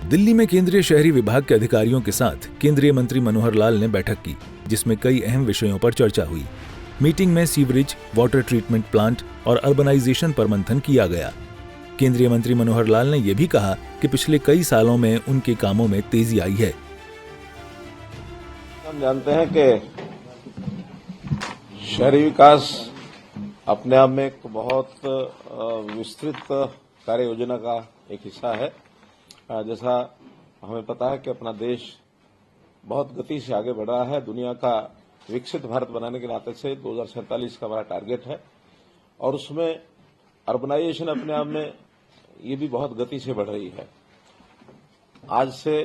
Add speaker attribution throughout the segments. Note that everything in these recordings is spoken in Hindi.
Speaker 1: दिल्ली में केंद्रीय शहरी विभाग के अधिकारियों के साथ केंद्रीय मंत्री मनोहर लाल ने बैठक की, जिसमें कई अहम विषयों पर चर्चा हुई। मीटिंग में सीवरेज, वाटर ट्रीटमेंट प्लांट और अर्बनाइजेशन पर मंथन किया गया। केंद्रीय मंत्री मनोहर लाल ने यह भी कहा कि पिछले कई सालों में उनके कामों में तेजी आई है।
Speaker 2: हम जानते हैं कि शहरी विकास अपने आप में एक बहुत विस्तृत कार्य योजना का एक हिस्सा है। जैसा हमें पता है कि अपना देश बहुत गति से आगे बढ़ रहा है। दुनिया का विकसित भारत बनाने के नाते से 2047 का हमारा टारगेट है और उसमें अर्बनाइजेशन अपने आप में ये भी बहुत गति से बढ़ रही है। आज से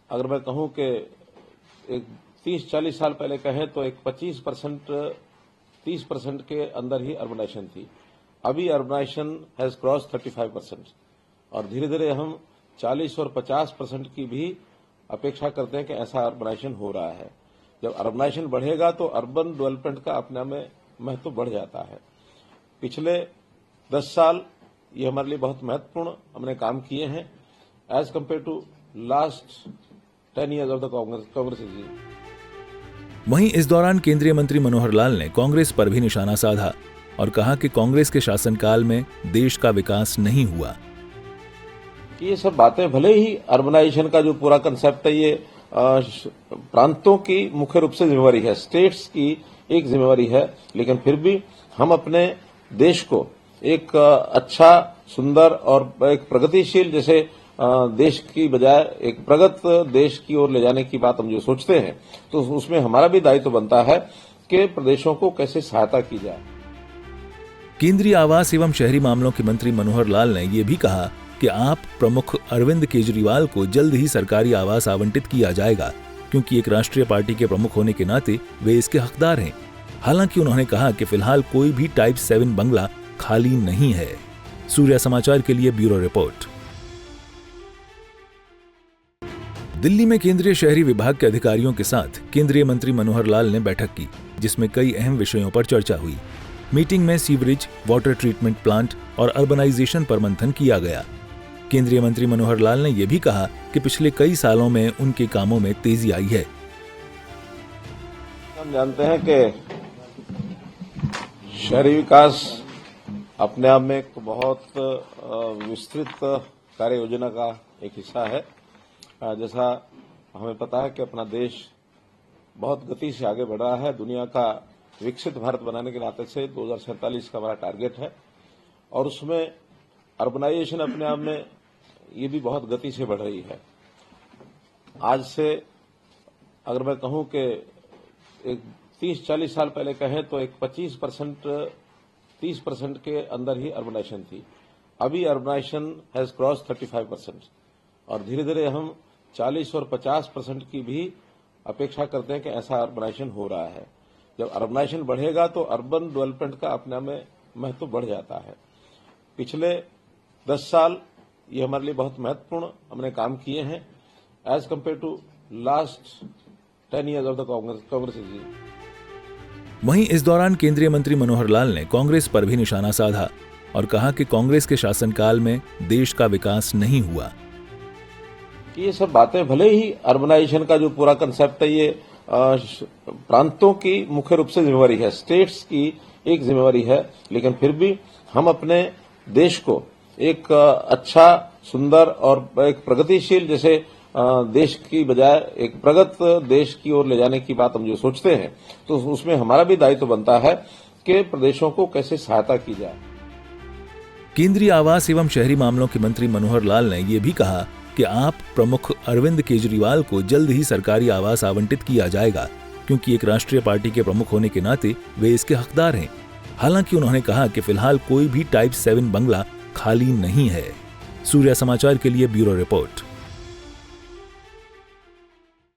Speaker 2: अगर मैं कहूं कि एक 30-40 साल पहले कहें तो एक 30% के अंदर ही अर्बनाइजेशन थी। अभी अर्बनाइजेशन हैज क्रॉस 35% और धीरे धीरे हम 40 और 50% की भी अपेक्षा करते हैं कि ऐसा अर्बनाइजेशन हो रहा है। जब अर्बनाइजेशन बढ़ेगा तो अर्बन डेवलपमेंट का अपने आप में महत्व बढ़ जाता है। पिछले 10 साल ये हमारे लिए बहुत महत्वपूर्ण हमने काम किए हैं as compare to last 10 years of the Congress regime।
Speaker 1: वहीं इस दौरान केंद्रीय मंत्री मनोहर लाल ने कांग्रेस पर भी निशाना साधा और कहा कि कांग्रेस के शासनकाल में देश का विकास नहीं हुआ।
Speaker 2: कि ये सब बातें भले ही अर्बनाइजेशन का जो पूरा कंसेप्ट है ये प्रांतों की मुख्य रूप से जिम्मेवारी है, स्टेट्स की एक जिम्मेवारी है, लेकिन फिर भी हम अपने देश को एक अच्छा, सुंदर और एक प्रगतिशील जैसे देश की बजाय एक प्रगत देश की ओर ले जाने की बात हम जो सोचते हैं तो उसमें हमारा भी दायित्व बनता है कि प्रदेशों को कैसे सहायता की जाए।
Speaker 1: केंद्रीय आवास एवं शहरी मामलों के मंत्री मनोहर लाल ने यह भी कहा कि आप प्रमुख अरविंद केजरीवाल को जल्द ही सरकारी आवास आवंटित किया जाएगा, क्योंकि एक राष्ट्रीय पार्टी के प्रमुख होने के नाते वे इसके हकदार हैं। हालांकि उन्होंने कहा कि फिलहाल कोई भी टाइप 7 बंगला खाली नहीं है। सूर्या समाचार के लिए ब्यूरो रिपोर्ट। दिल्ली में केंद्रीय शहरी विभाग के अधिकारियों के साथ केंद्रीय मंत्री मनोहर लाल ने बैठक की, जिसमें कई अहम विषयों पर चर्चा हुई। मीटिंग में सीवरेज, वाटर ट्रीटमेंट प्लांट और अर्बनाइजेशन पर मंथन किया गया। केंद्रीय मंत्री मनोहर लाल ने यह भी कहा कि पिछले कई सालों में उनके कामों में तेजी आई है।
Speaker 2: हम जानते हैं कि शहरी विकास अपने आप में एक बहुत विस्तृत कार्य योजना का एक हिस्सा है। जैसा हमें पता है कि अपना देश बहुत गति से आगे बढ़ रहा है। दुनिया का विकसित भारत बनाने के नाते से 2047 का हमारा टारगेट है और उसमें अर्बनाइजेशन अपने आप में ये भी बहुत गति से बढ़ रही है। आज से अगर मैं कहूं कि एक 30-40 साल पहले कहें तो एक 30% के अंदर ही अर्बनाइजेशन थी। अभी अर्बनाइजेशन हैज क्रॉस 35% और धीरे धीरे हम 40 और 50% की भी अपेक्षा करते हैं कि ऐसा अर्बनाइजेशन हो रहा है। जब अर्बनाइजेशन बढ़ेगा तो अर्बन डेवलपमेंट का अपने में महत्व बढ़ जाता है। पिछले 10 साल ये हमारे लिए बहुत महत्वपूर्ण हमने काम किए हैं as compare to last 10 years of the Congress regime।
Speaker 1: वहीं इस दौरान केंद्रीय मंत्री मनोहर लाल ने कांग्रेस पर भी निशाना साधा और कहा कि कांग्रेस के शासनकाल में देश का विकास नहीं हुआ।
Speaker 2: कि ये सब बातें भले ही अर्बनाइजेशन का जो पूरा कंसेप्ट है ये प्रांतों की मुख्य रूप से जिम्मेवारी है, स्टेट्स की एक जिम्मेवारी है, लेकिन फिर भी हम अपने देश को एक अच्छा, सुंदर और एक प्रगतिशील जैसे देश की बजाय एक प्रगत देश की ओर ले जाने की बात हम जो सोचते हैं तो उसमें हमारा भी दायित्व बनता है कि प्रदेशों को कैसे सहायता की जाए।
Speaker 1: केंद्रीय आवास एवं शहरी मामलों के मंत्री मनोहर लाल ने यह भी कहा कि आप प्रमुख अरविंद केजरीवाल को जल्द ही सरकारी आवास आवंटित किया जाएगा, क्योंकि एक राष्ट्रीय पार्टी के प्रमुख होने के नाते वे इसके हकदार हैं। हालांकि उन्होंने कहा कि फिलहाल कोई भी टाइप 7 बंगला खाली नहीं है। सूर्या समाचार के लिए ब्यूरो रिपोर्ट।